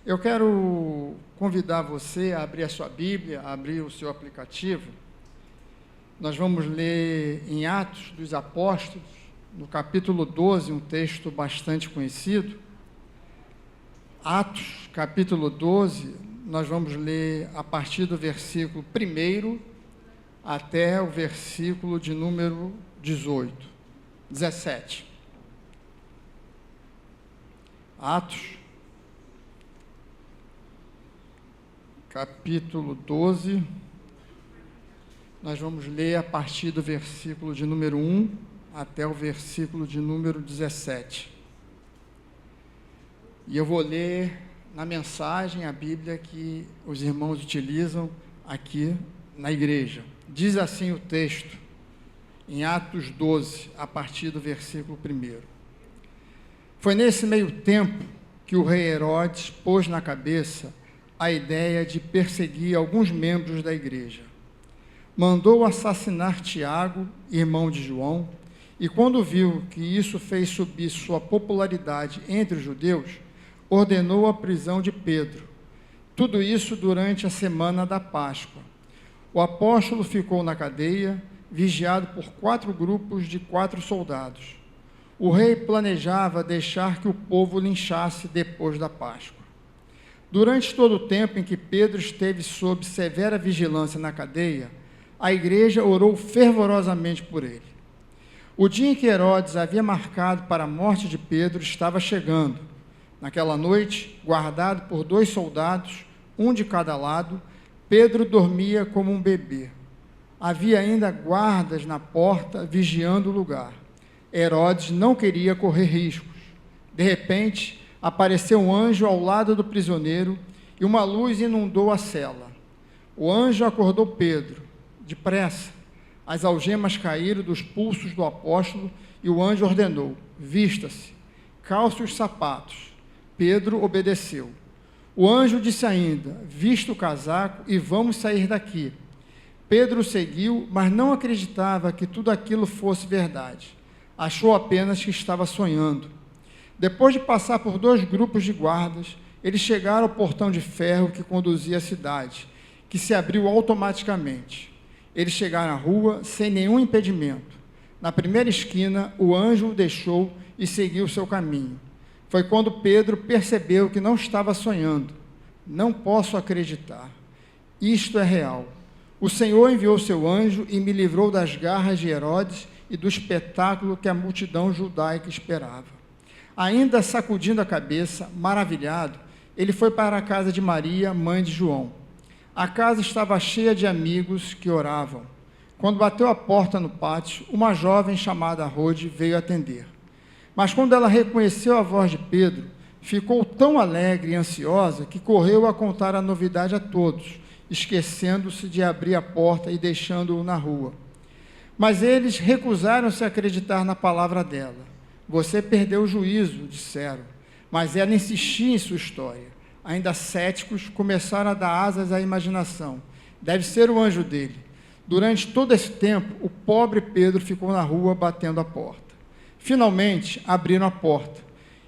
Eu quero convidar você a abrir a sua Bíblia, a abrir o seu aplicativo. Nós vamos ler em Atos dos Apóstolos, no capítulo 12, um texto bastante conhecido. Atos, capítulo 12, nós vamos ler a partir do versículo 1 até o versículo de número 17. Atos, capítulo 12, nós vamos ler a partir do versículo de número 1 até o versículo de número 17. E eu vou ler na mensagem a Bíblia que os irmãos utilizam aqui na igreja. Diz assim o texto, em Atos 12, a partir do versículo 1. Foi nesse meio tempo que o rei Herodes pôs na cabeça a ideia de perseguir alguns membros da igreja. Mandou assassinar Tiago, irmão de João, e quando viu que isso fez subir sua popularidade entre os judeus, ordenou a prisão de Pedro. Tudo isso durante a semana da Páscoa. O apóstolo ficou na cadeia, vigiado por 4 grupos de 4 soldados. O rei planejava deixar que o povo linchasse depois da Páscoa. Durante todo o tempo em que Pedro esteve sob severa vigilância na cadeia, a igreja orou fervorosamente por ele. O dia em que Herodes havia marcado para a morte de Pedro estava chegando. Naquela noite, guardado por 2 soldados, um de cada lado, Pedro dormia como um bebê. Havia ainda guardas na porta vigiando o lugar. Herodes não queria correr riscos. De repente, apareceu um anjo ao lado do prisioneiro e uma luz inundou a cela. O anjo acordou Pedro. Depressa, as algemas caíram dos pulsos do apóstolo e o anjo ordenou: vista-se, calce os sapatos. Pedro obedeceu. O anjo disse ainda: vista o casaco e vamos sair daqui. Pedro seguiu, mas não acreditava que tudo aquilo fosse verdade. Achou apenas que estava sonhando. Depois de passar por 2 grupos de guardas, eles chegaram ao portão de ferro que conduzia à cidade, que se abriu automaticamente. Eles chegaram à rua sem nenhum impedimento. Na primeira esquina, o anjo o deixou e seguiu seu caminho. Foi quando Pedro percebeu que não estava sonhando. Não posso acreditar. Isto é real. O Senhor enviou seu anjo e me livrou das garras de Herodes e do espetáculo que a multidão judaica esperava. Ainda sacudindo a cabeça, maravilhado, ele foi para a casa de Maria, mãe de João. A casa estava cheia de amigos que oravam. Quando bateu a porta no pátio, uma jovem chamada Rode veio atender. Mas quando ela reconheceu a voz de Pedro, ficou tão alegre e ansiosa que correu a contar a novidade a todos, esquecendo-se de abrir a porta e deixando-o na rua. Mas eles recusaram-se a acreditar na palavra dela. Você perdeu o juízo, disseram, mas ela insistia em sua história. Ainda céticos, começaram a dar asas à imaginação. Deve ser o anjo dele. Durante todo esse tempo, o pobre Pedro ficou na rua batendo a porta. Finalmente, abriram a porta.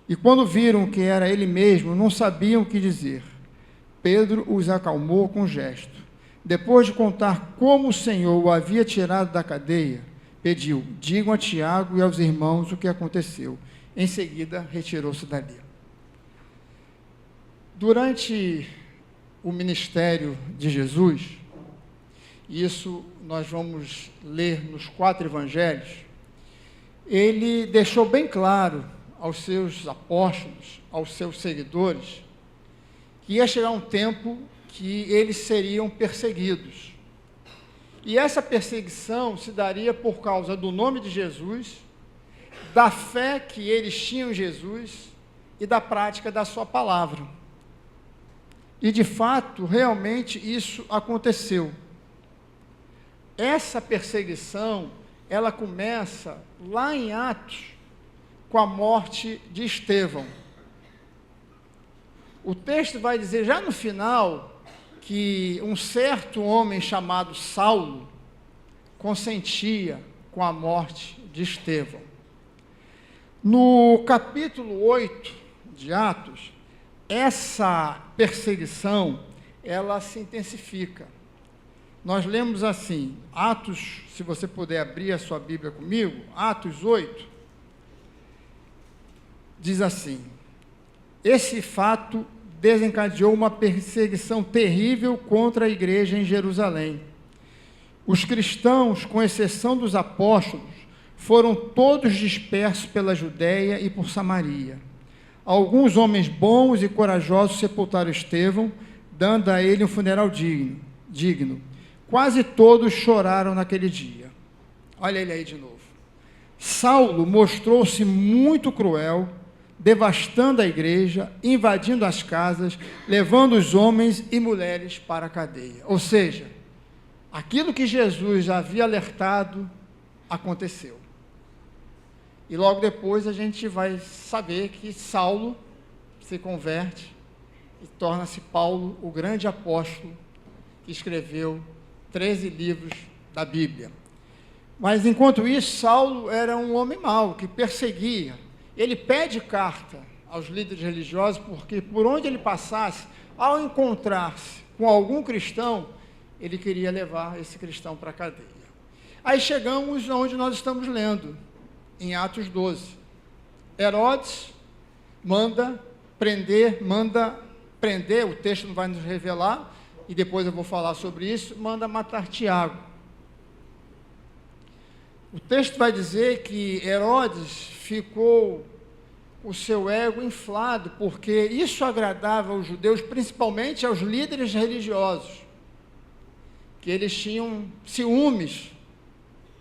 E quando viram que era ele mesmo, não sabiam o que dizer. Pedro os acalmou com um gesto. Depois de contar como o Senhor o havia tirado da cadeia, pediu: digam a Tiago e aos irmãos o que aconteceu. Em seguida, retirou-se dali. Durante o ministério de Jesus, isso nós vamos ler nos 4 evangelhos, ele deixou bem claro aos seus apóstolos, aos seus seguidores, que ia chegar um tempo que eles seriam perseguidos. E essa perseguição se daria por causa do nome de Jesus, da fé que eles tinham em Jesus e da prática da sua palavra. E, de fato, realmente isso aconteceu. Essa perseguição, ela começa lá em Atos, com a morte de Estevão. O texto vai dizer, já no final, que um certo homem chamado Saulo consentia com a morte de Estevão. No capítulo 8 de Atos, essa perseguição, ela se intensifica. Nós lemos assim, Atos, se você puder abrir a sua Bíblia comigo, Atos 8, diz assim: esse fato desencadeou uma perseguição terrível contra a igreja em Jerusalém. Os cristãos, com exceção dos apóstolos, foram todos dispersos pela Judéia e por Samaria. Alguns homens bons e corajosos sepultaram Estevão, dando a ele um funeral digno. Quase todos choraram naquele dia. Olha ele aí de novo. Saulo mostrou-se muito cruel, devastando a igreja, invadindo as casas, levando os homens e mulheres para a cadeia. Ou seja, aquilo que Jesus já havia alertado aconteceu. E logo depois a gente vai saber que Saulo se converte e torna-se Paulo, o grande apóstolo que escreveu 13 livros da Bíblia. Mas enquanto isso, Saulo era um homem mau, que perseguia. Ele pede carta aos líderes religiosos, porque por onde ele passasse, ao encontrar-se com algum cristão, ele queria levar esse cristão para a cadeia. Aí chegamos onde nós estamos lendo, em Atos 12. Herodes manda prender, o texto não vai nos revelar, e depois eu vou falar sobre isso, manda matar Tiago. O texto vai dizer que Herodes ficou com o seu ego inflado, porque isso agradava aos judeus, principalmente aos líderes religiosos, que eles tinham ciúmes,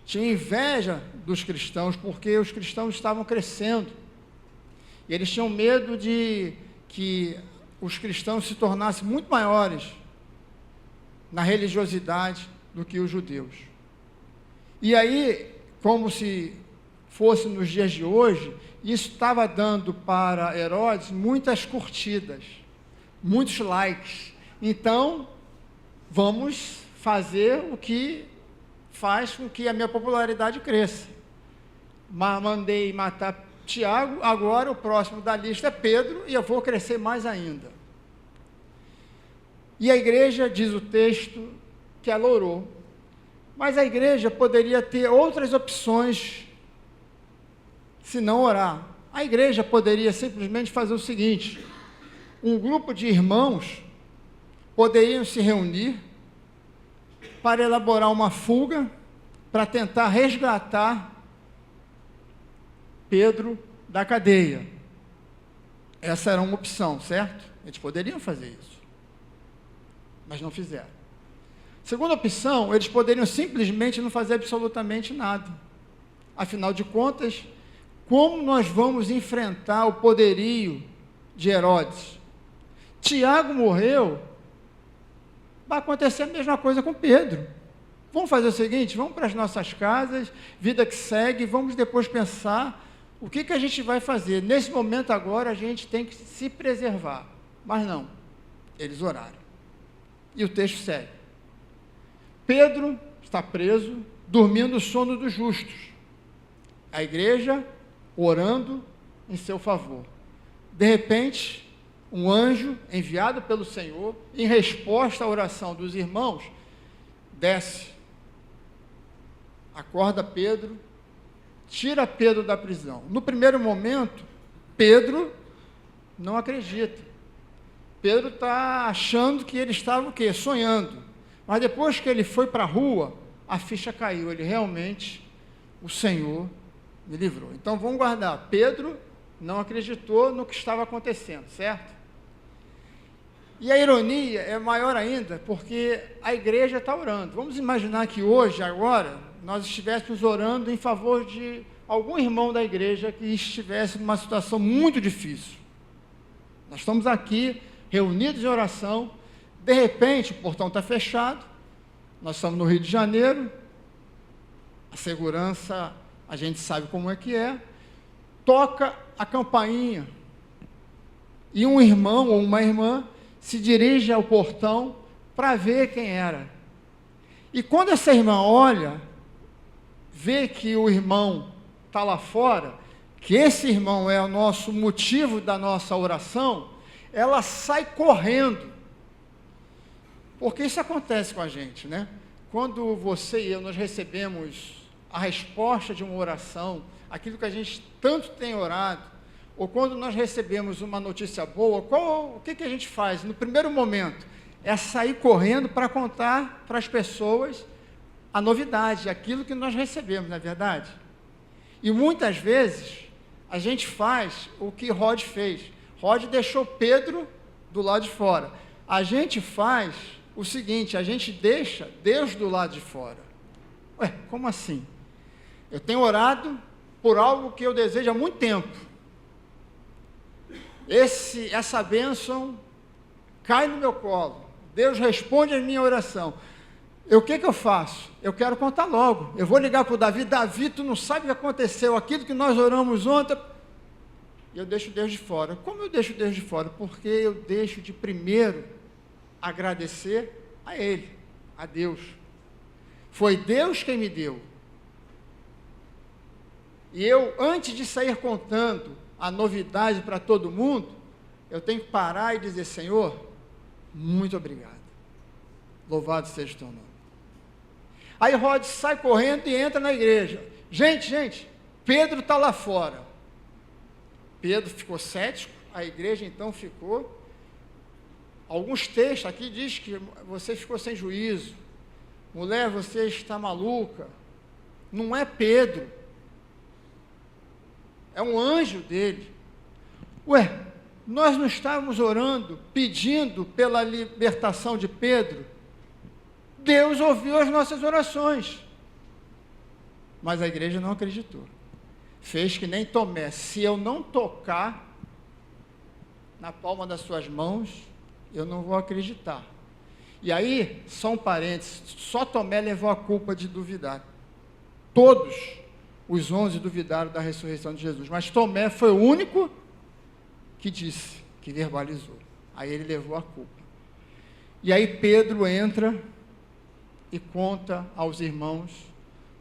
tinham inveja dos cristãos, porque os cristãos estavam crescendo, e eles tinham medo de que os cristãos se tornassem muito maiores na religiosidade do que os judeus. E aí, como se fosse nos dias de hoje, isso estava dando para Herodes muitas curtidas, muitos likes. Então, vamos fazer o que faz com que a minha popularidade cresça. Mandei matar Tiago, agora o próximo da lista é Pedro, e eu vou crescer mais ainda. E a igreja, diz o texto, que ela orou. Mas a igreja poderia ter outras opções se não orar. A igreja poderia simplesmente fazer o seguinte: um grupo de irmãos poderiam se reunir para elaborar uma fuga, para tentar resgatar Pedro da cadeia. Essa era uma opção, certo? Eles poderiam fazer isso, mas não fizeram. Segunda opção, eles poderiam simplesmente não fazer absolutamente nada. Afinal de contas, como nós vamos enfrentar o poderio de Herodes? Tiago morreu, vai acontecer a mesma coisa com Pedro. Vamos fazer o seguinte, vamos para as nossas casas, vida que segue, vamos depois pensar o que a gente vai fazer. Nesse momento agora a gente tem que se preservar. Mas não, eles oraram. E o texto segue. Pedro está preso, dormindo o sono dos justos. A igreja orando em seu favor. De repente, um anjo enviado pelo Senhor, em resposta à oração dos irmãos, desce, acorda Pedro, tira Pedro da prisão. No primeiro momento, Pedro não acredita. Pedro está achando que ele estava o quê? Sonhando. Mas depois que ele foi para a rua, a ficha caiu. Ele realmente, o Senhor me livrou. Então vamos guardar. Pedro não acreditou no que estava acontecendo, certo? E a ironia é maior ainda, porque a igreja está orando. Vamos imaginar que hoje, agora, nós estivéssemos orando em favor de algum irmão da igreja que estivesse numa situação muito difícil. Nós estamos aqui, reunidos em oração, de repente o portão está fechado, nós estamos no Rio de Janeiro, a segurança, a gente sabe como é que é, toca a campainha, e um irmão ou uma irmã se dirige ao portão para ver quem era. E quando essa irmã olha, vê que o irmão está lá fora, que esse irmão é o nosso motivo da nossa oração, ela sai correndo. Porque isso acontece com a gente, né? Quando você e eu, nós recebemos a resposta de uma oração, aquilo que a gente tanto tem orado, ou quando nós recebemos uma notícia boa, o que a gente faz? No primeiro momento, é sair correndo para contar para as pessoas a novidade, aquilo que nós recebemos, não é verdade? E muitas vezes, a gente faz o que Rod fez. Rod deixou Pedro do lado de fora. A gente faz o seguinte, a gente deixa Deus do lado de fora. Ué, como assim? Eu tenho orado por algo que eu desejo há muito tempo. Essa bênção cai no meu colo. Deus responde a minha oração. O que eu faço? Eu quero contar logo. Eu vou ligar para o Davi. Davi, tu não sabe o que aconteceu. Aquilo que nós oramos ontem. E eu deixo Deus de fora. Como eu deixo Deus de fora? Porque eu deixo de primeiro agradecer a Ele, a Deus. Foi Deus quem me deu. E eu, antes de sair contando a novidade para todo mundo, eu tenho que parar e dizer, Senhor, muito obrigado. Louvado seja o teu nome. Aí Rod sai correndo e entra na igreja. Gente, Pedro está lá fora. Pedro ficou cético, a igreja então ficou. Alguns textos aqui diz que você ficou sem juízo. Mulher, você está maluca. Não é Pedro. É um anjo dele. Ué, nós não estávamos orando, pedindo pela libertação de Pedro? Deus ouviu as nossas orações. Mas a igreja não acreditou. Fez que nem Tomé. Se eu não tocar na palma das suas mãos, eu não vou acreditar. E aí, só um parênteses, só Tomé levou a culpa de duvidar. Todos os 11 duvidaram da ressurreição de Jesus, mas Tomé foi o único que disse, que verbalizou. Aí ele levou a culpa. E aí Pedro entra e conta aos irmãos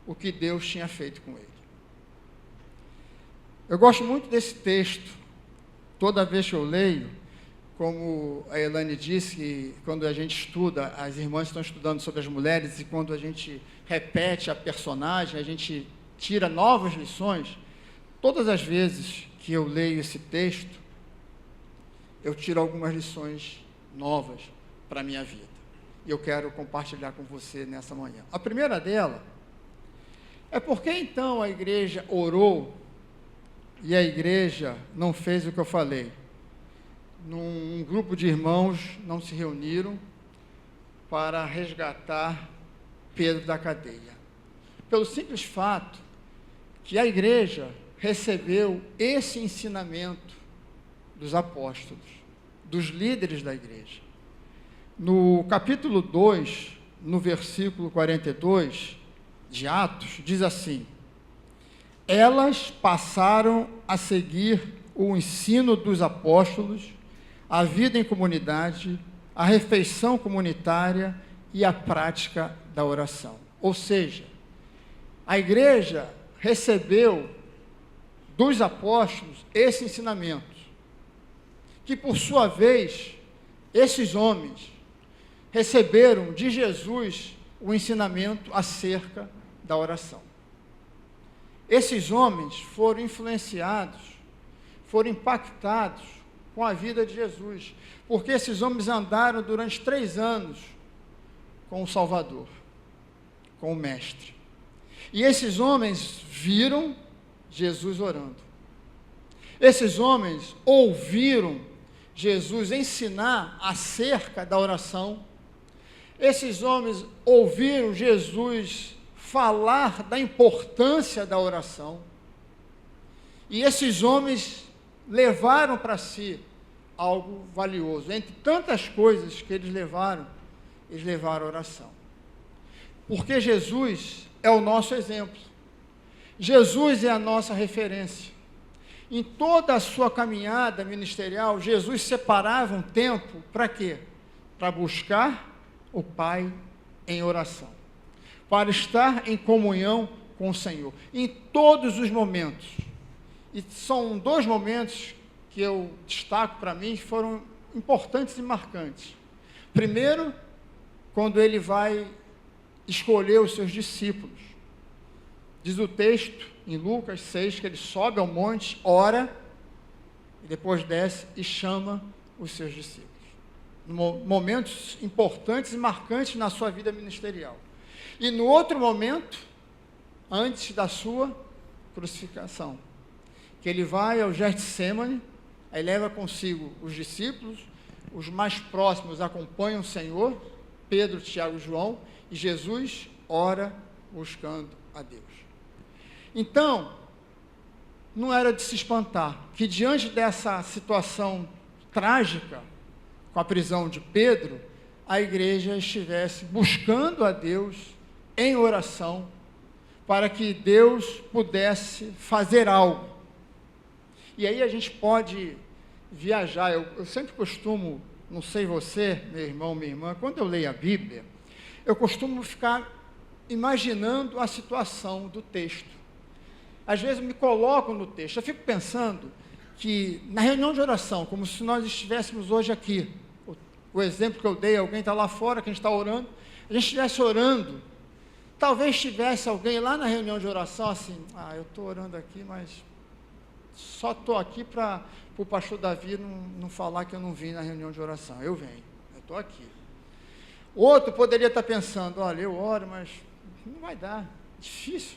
o que Deus tinha feito com ele. Eu gosto muito desse texto. Toda vez que eu leio, como a Elane disse, que quando a gente estuda, as irmãs estão estudando sobre as mulheres, e quando a gente repete a personagem, a gente tira novas lições. Todas as vezes que eu leio esse texto, eu tiro algumas lições novas para a minha vida. E eu quero compartilhar com você nessa manhã. A primeira dela é porque então a igreja orou e a igreja não fez o que eu falei. Um grupo de irmãos não se reuniram para resgatar Pedro da cadeia. Pelo simples fato que a igreja recebeu esse ensinamento dos apóstolos, dos líderes da igreja. No capítulo 2, no versículo 42 de Atos, diz assim: elas passaram a seguir o ensino dos apóstolos, a vida em comunidade, a refeição comunitária e a prática da oração. Ou seja, a igreja recebeu dos apóstolos esse ensinamento, que por sua vez, esses homens receberam de Jesus o ensinamento acerca da oração. Esses homens foram influenciados, foram impactados com a vida de Jesus, porque esses homens andaram durante 3 anos com o Salvador, com o Mestre. E esses homens viram Jesus orando. Esses homens ouviram Jesus ensinar acerca da oração. Esses homens ouviram Jesus falar da importância da oração. E esses homens levaram para si algo valioso. Entre tantas coisas que eles levaram a oração. Porque Jesus é o nosso exemplo. Jesus é a nossa referência. Em toda a sua caminhada ministerial, Jesus separava um tempo para quê? Para buscar o Pai em oração, para estar em comunhão com o Senhor, em todos os momentos. E são 2 momentos que eu destaco para mim, que foram importantes e marcantes. Primeiro, quando ele vai escolher os seus discípulos. Diz o texto, em Lucas 6, que ele sobe ao monte, ora, e depois desce e chama os seus discípulos. Momentos importantes e marcantes na sua vida ministerial. E no outro momento, antes da sua crucificação, que ele vai ao Getsêmani, aí leva consigo os discípulos, os mais próximos acompanham o Senhor, Pedro, Tiago e João, e Jesus ora buscando a Deus. Então, não era de se espantar que diante dessa situação trágica, com a prisão de Pedro, a igreja estivesse buscando a Deus em oração, para que Deus pudesse fazer algo. E aí a gente pode viajar. Eu sempre costumo, não sei você, meu irmão, minha irmã, quando eu leio a Bíblia, eu costumo ficar imaginando a situação do texto. Às vezes eu me coloco no texto, eu fico pensando que na reunião de oração, como se nós estivéssemos hoje aqui, o exemplo que eu dei, alguém está lá fora, que a gente está orando, a gente estivesse orando, talvez tivesse alguém lá na reunião de oração assim, eu estou orando aqui, mas só estou aqui para o pastor Davi não falar que eu não vim na reunião de oração. Eu venho, eu estou aqui. Outro poderia estar pensando, olha, eu oro, mas não vai dar, difícil.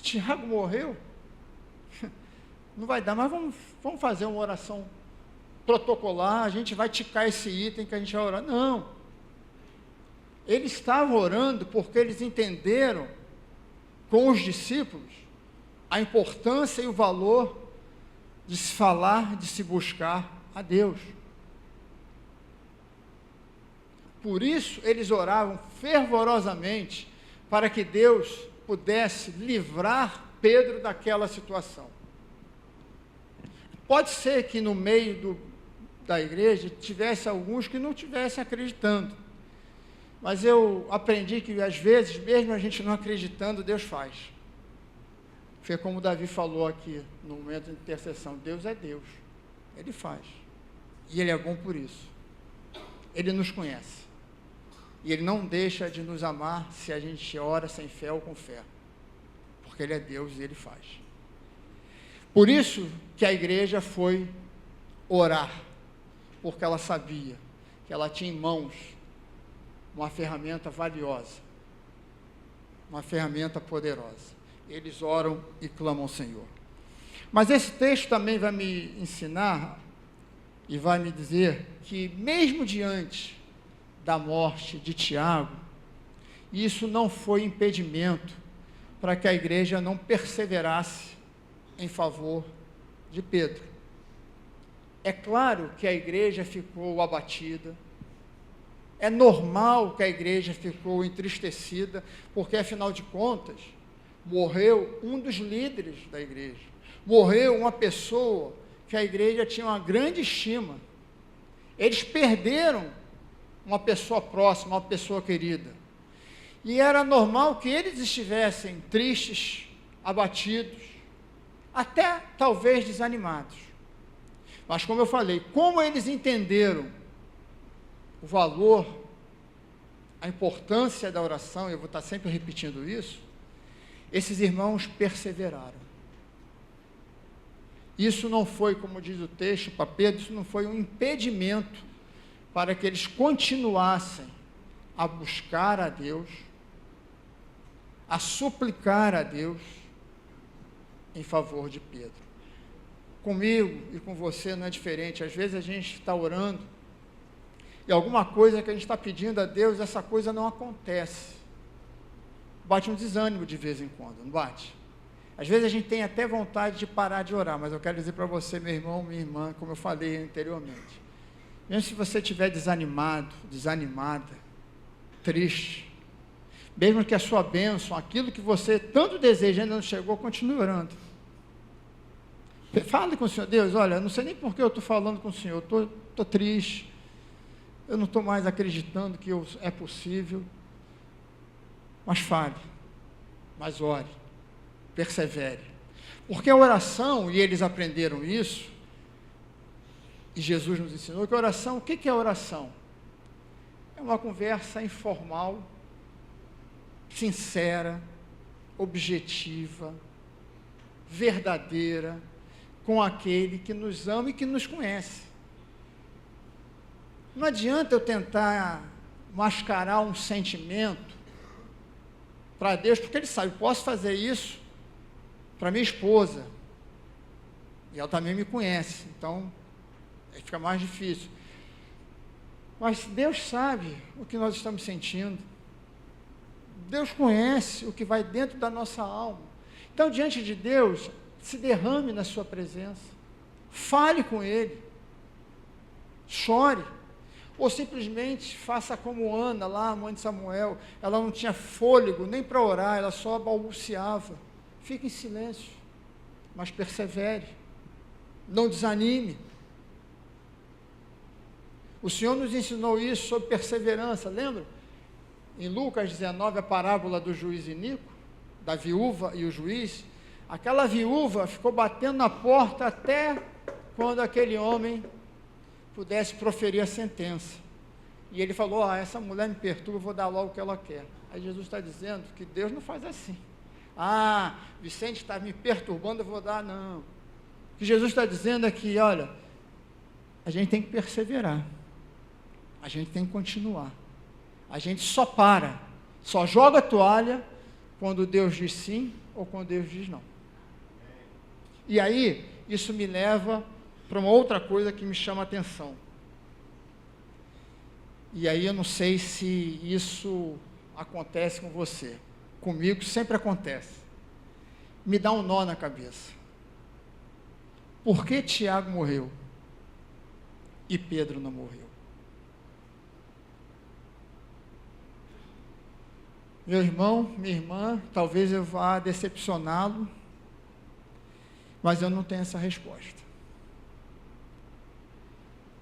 Tiago morreu, não vai dar, mas vamos fazer uma oração protocolar, a gente vai ticar esse item que a gente vai orar. Não. Eles estavam orando porque eles entenderam com os discípulos a importância e o valor de se falar, de se buscar a Deus. Por isso, eles oravam fervorosamente para que Deus pudesse livrar Pedro daquela situação. Pode ser que no meio da igreja tivesse alguns que não estivessem acreditando, mas eu aprendi que às vezes, mesmo a gente não acreditando, Deus faz. Foi como Davi falou aqui, no momento de intercessão, Deus é Deus, Ele faz, e Ele é bom por isso. Ele nos conhece, e Ele não deixa de nos amar se a gente ora sem fé ou com fé, porque Ele é Deus e Ele faz. Por isso que a igreja foi orar, porque ela sabia que ela tinha em mãos uma ferramenta valiosa, uma ferramenta poderosa. Eles oram e clamam ao Senhor. Mas esse texto também vai me ensinar e vai me dizer que mesmo diante da morte de Tiago, isso não foi impedimento para que a igreja não perseverasse em favor de Pedro. É claro que a igreja ficou abatida, é normal que a igreja ficou entristecida, porque afinal de contas, morreu um dos líderes da igreja, morreu uma pessoa que a igreja tinha uma grande estima. Eles perderam uma pessoa próxima, uma pessoa querida, e era normal que eles estivessem tristes, abatidos, até talvez desanimados. Mas como eu falei, como eles entenderam o valor, a importância da oração, eu vou estar sempre repetindo isso, esses irmãos perseveraram. Isso não foi, como diz o texto para Pedro, isso não foi um impedimento para que eles continuassem a buscar a Deus, a suplicar a Deus em favor de Pedro. Comigo e com você não é diferente. Às vezes a gente está orando e alguma coisa que a gente está pedindo a Deus, essa coisa não acontece. Bate um desânimo de vez em quando, não bate? Às vezes a gente tem até vontade de parar de orar, mas eu quero dizer para você, meu irmão, minha irmã, como eu falei anteriormente, mesmo se você estiver desanimado, desanimada, triste, mesmo que a sua bênção, aquilo que você tanto deseja ainda não chegou, continue orando. Fale com o Senhor, Deus, olha, eu não sei nem por que eu estou falando com o Senhor, estou triste, eu não estou mais acreditando que é possível, mas fale, mas ore, persevere, porque a oração, e eles aprenderam isso, e Jesus nos ensinou que oração, o que é oração? É uma conversa informal, sincera, objetiva, verdadeira, com aquele que nos ama e que nos conhece. Não adianta eu tentar mascarar um sentimento para Deus, porque Ele sabe, eu posso fazer isso para minha esposa, e ela também me conhece, então aí fica mais difícil. Mas Deus sabe o que nós estamos sentindo, Deus conhece o que vai dentro da nossa alma. Então, diante de Deus, se derrame na sua presença, fale com Ele, chore, ou simplesmente faça como Ana, lá, a mãe de Samuel, ela não tinha fôlego nem para orar, ela só balbuciava. Fique em silêncio, mas persevere, não desanime. O Senhor nos ensinou isso sobre perseverança, lembra? Em Lucas 19, a parábola do juiz iníquo, da viúva e o juiz, aquela viúva ficou batendo na porta até quando aquele homem pudesse proferir a sentença. E ele falou, essa mulher me perturba, eu vou dar logo o que ela quer. Aí Jesus está dizendo que Deus não faz assim. Vicente está me perturbando, eu vou dar, não. O que Jesus está dizendo é que, olha, a gente tem que perseverar, a gente tem que continuar, a gente só joga a toalha quando Deus diz sim ou quando Deus diz não. E aí, isso me leva para uma outra coisa que me chama a atenção. E aí eu não sei se isso acontece com você. Comigo sempre acontece. Me dá um nó na cabeça. Por que Tiago morreu e Pedro não morreu? Meu irmão, minha irmã, talvez eu vá decepcioná-lo, mas eu não tenho essa resposta.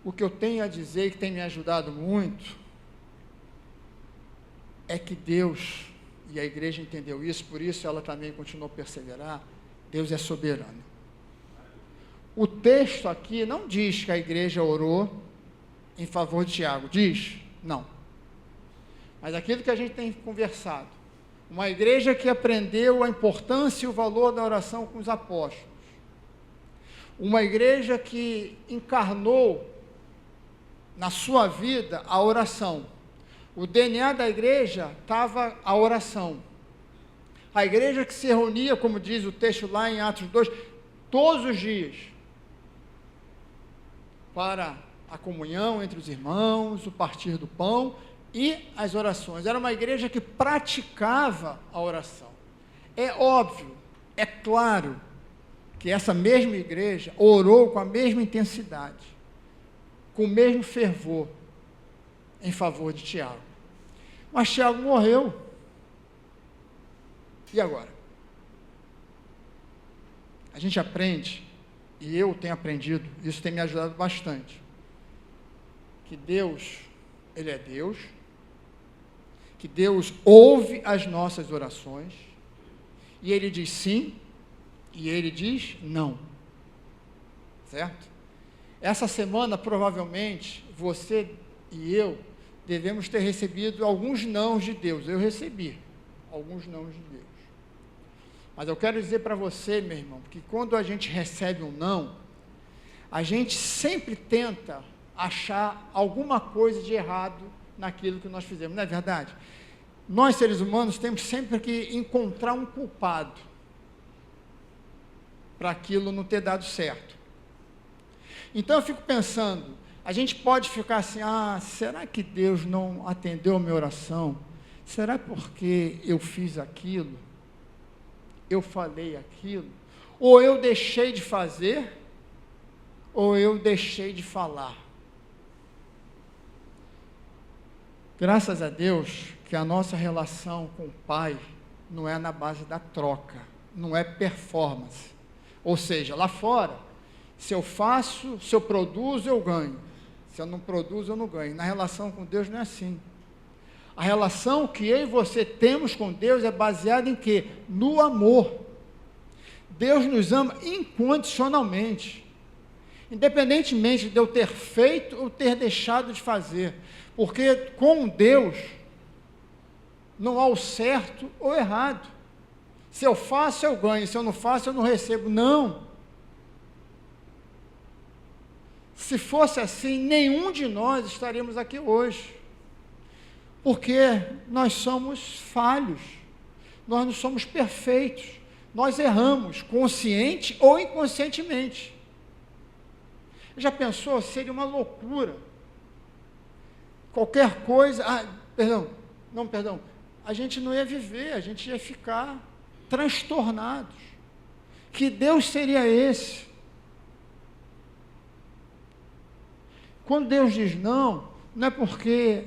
O que eu tenho a dizer, que tem me ajudado muito, é que Deus, e a igreja entendeu isso, por isso ela também continuou a perseverar, Deus é soberano. O texto aqui não diz que a igreja orou em favor de Tiago, diz? Não. Mas aquilo que a gente tem conversado, uma igreja que aprendeu a importância e o valor da oração com os apóstolos, uma igreja que encarnou na sua vida a oração. O DNA da igreja estava a oração. A igreja que se reunia, como diz o texto lá em Atos 2, todos os dias, para a comunhão entre os irmãos, o partir do pão e as orações. Era uma igreja que praticava a oração. É óbvio, é claro, que essa mesma igreja orou com a mesma intensidade, com o mesmo fervor, em favor de Tiago. Mas Tiago morreu. E agora? A gente aprende, e eu tenho aprendido, isso tem me ajudado bastante, que Deus, Ele é Deus, que Deus ouve as nossas orações, e Ele diz sim, e Ele diz não. Certo? Essa semana, provavelmente, você e eu devemos ter recebido alguns nãos de Deus. Eu recebi alguns nãos de Deus. Mas eu quero dizer para você, meu irmão, que quando a gente recebe um não, a gente sempre tenta achar alguma coisa de errado naquilo que nós fizemos, não é verdade? Nós, seres humanos, temos sempre que encontrar um culpado para aquilo não ter dado certo. Então eu fico pensando, a gente pode ficar assim, será que Deus não atendeu a minha oração? Será porque eu fiz aquilo? Eu falei aquilo? Ou eu deixei de fazer? Ou eu deixei de falar? Graças a Deus que a nossa relação com o Pai não é na base da troca, não é performance. Ou seja, lá fora, se eu faço, se eu produzo, eu ganho. Se eu não produzo, eu não ganho. Na relação com Deus não é assim. A relação que eu e você temos com Deus é baseada em quê? No amor. Deus nos ama incondicionalmente. Independentemente de eu ter feito ou ter deixado de fazer, porque com Deus não há o certo ou errado. Se eu faço, eu ganho, se eu não faço, eu não recebo. Não. Se fosse assim, nenhum de nós estaríamos aqui hoje, porque nós somos falhos, nós não somos perfeitos, nós erramos, consciente ou inconscientemente. Já pensou? Seria uma loucura. Qualquer coisa, a gente não ia viver, a gente ia ficar transtornados. Que Deus seria esse? Quando Deus diz não, não é porque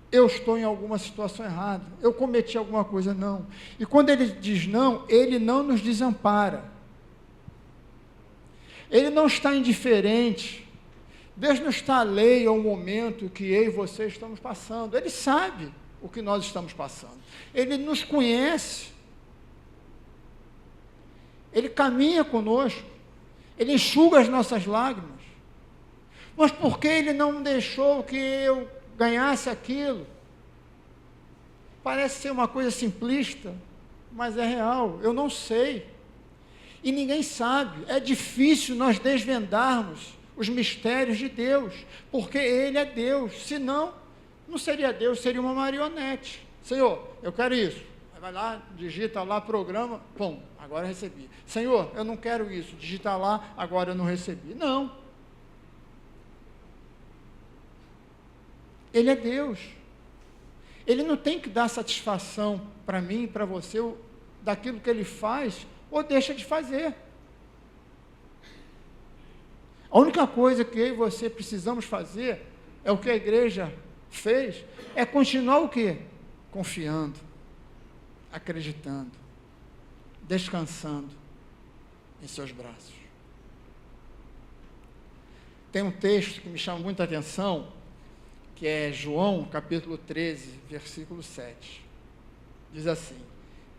eu estou em alguma situação errada, eu cometi alguma coisa, não. E quando Ele diz não, Ele não nos desampara. Ele não está indiferente. Deus não está alheio ao momento que eu e você estamos passando. Ele sabe o que nós estamos passando. Ele nos conhece. Ele caminha conosco. Ele enxuga as nossas lágrimas. Mas por que Ele não deixou que eu ganhasse aquilo? Parece ser uma coisa simplista, mas é real. Eu não sei. E ninguém sabe. É difícil nós desvendarmos os mistérios de Deus, porque Ele é Deus. Senão, não seria Deus, seria uma marionete. Senhor, eu quero isso. Aí vai lá, digita lá, programa, pum, agora eu recebi. Senhor, eu não quero isso. Digita lá, agora eu não recebi. Não. Ele é Deus. Ele não tem que dar satisfação para mim e para você daquilo que Ele faz ou deixa de fazer. A única coisa que eu e você precisamos fazer é o que a igreja fez, é continuar o quê? Confiando, acreditando, descansando em seus braços. Tem um texto que me chama muita atenção, que é João, capítulo 13, versículo 7. Diz assim: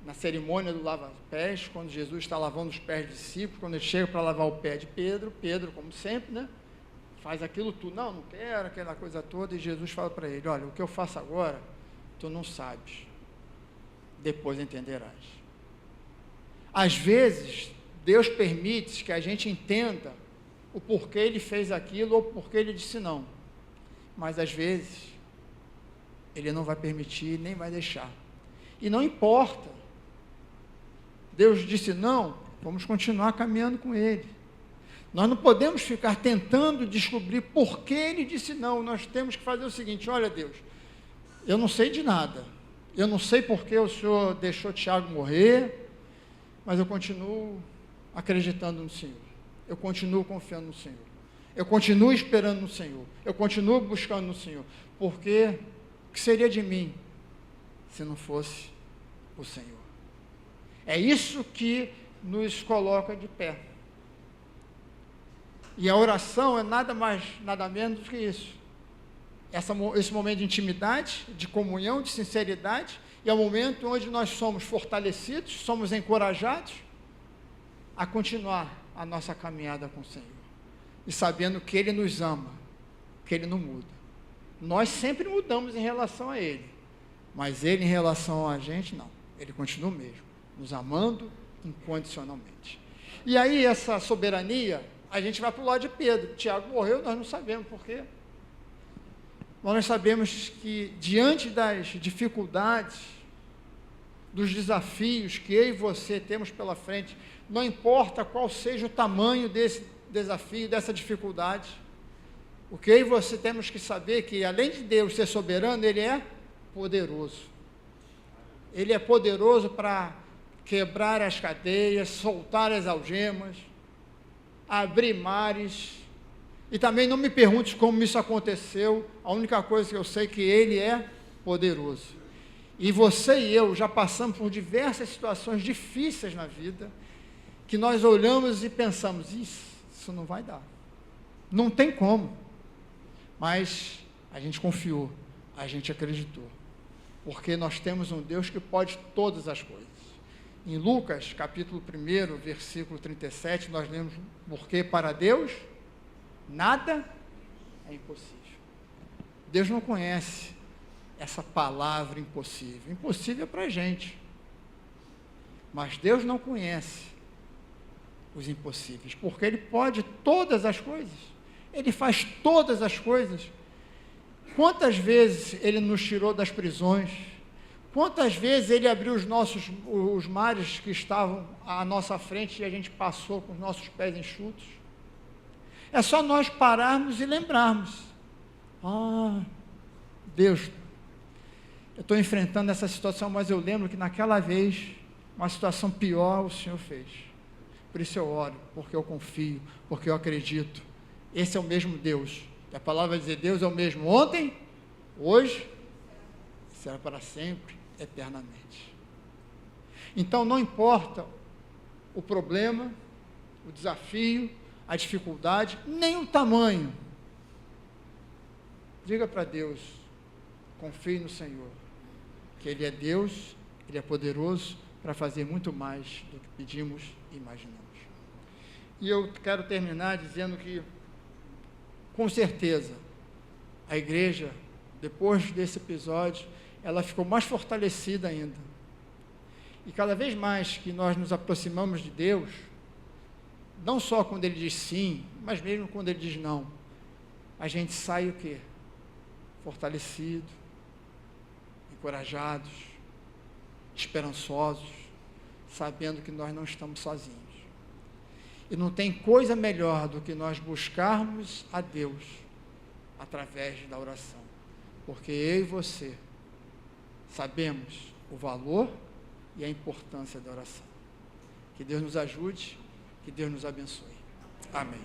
na cerimônia do lava-pés, quando Jesus está lavando os pés dos discípulos, quando ele chega para lavar o pé de Pedro, como sempre, né, faz aquilo tudo, não quero, aquela coisa toda, e Jesus fala para ele: olha, o que eu faço agora, tu não sabes, depois entenderás. Às vezes, Deus permite que a gente entenda o porquê Ele fez aquilo, ou porquê Ele disse não, mas às vezes, Ele não vai permitir, nem vai deixar, e não importa. Deus disse não, vamos continuar caminhando com Ele. Nós não podemos ficar tentando descobrir por que Ele disse não. Nós temos que fazer o seguinte: olha, Deus, eu não sei de nada, eu não sei por que o Senhor deixou Tiago morrer, mas eu continuo acreditando no Senhor, eu continuo confiando no Senhor, eu continuo esperando no Senhor, eu continuo buscando no Senhor, porque o que seria de mim se não fosse o Senhor? É isso que nos coloca de pé. E a oração é nada mais, nada menos do que isso. Esse momento de intimidade, de comunhão, de sinceridade, e é o momento onde nós somos fortalecidos, somos encorajados a continuar a nossa caminhada com o Senhor. E sabendo que Ele nos ama, que Ele não muda. Nós sempre mudamos em relação a Ele, mas Ele em relação a gente, não. Ele continua o mesmo, nos amando incondicionalmente. E aí essa soberania, a gente vai para o lado de Pedro. Tiago morreu, nós não sabemos por quê. Mas nós sabemos que diante das dificuldades, dos desafios que eu e você temos pela frente, não importa qual seja o tamanho desse desafio, dessa dificuldade, o que eu e você temos que saber é que, além de Deus ser soberano, Ele é poderoso. Ele é poderoso para quebrar as cadeias, soltar as algemas, abrir mares. E também não me pergunte como isso aconteceu, a única coisa que eu sei é que Ele é poderoso. E você e eu já passamos por diversas situações difíceis na vida, que nós olhamos e pensamos: isso não vai dar, não tem como. Mas a gente confiou, a gente acreditou, porque nós temos um Deus que pode todas as coisas. Em Lucas, capítulo 1, versículo 37, nós lemos: porque para Deus Nada é impossível. Deus não conhece essa palavra impossível. Impossível é para a gente. Mas Deus não conhece os impossíveis, porque Ele pode todas as coisas. Ele faz todas as coisas. Quantas vezes Ele nos tirou das prisões? Quantas vezes Ele abriu os mares que estavam à nossa frente e a gente passou com os nossos pés enxutos? É só nós pararmos e lembrarmos. Deus, eu estou enfrentando essa situação, mas eu lembro que naquela vez, uma situação pior o Senhor fez. Por isso eu oro, porque eu confio, porque eu acredito. Esse é o mesmo Deus. E a palavra vai dizer, Deus é o mesmo ontem, hoje, será para sempre, eternamente. Então não importa o problema, o desafio, a dificuldade, nem o tamanho. Diga para Deus, confie no Senhor, que Ele é Deus, Ele é poderoso para fazer muito mais do que pedimos e imaginamos. E eu quero terminar dizendo que, com certeza, a igreja, depois desse episódio, ela ficou mais fortalecida ainda. E cada vez mais que nós nos aproximamos de Deus, não só quando Ele diz sim, mas mesmo quando Ele diz não, a gente sai o quê? Fortalecido, encorajados, esperançosos, sabendo que nós não estamos sozinhos. E não tem coisa melhor do que nós buscarmos a Deus através da oração. Porque eu e você sabemos o valor e a importância da oração. Que Deus nos ajude, que Deus nos abençoe. Amém.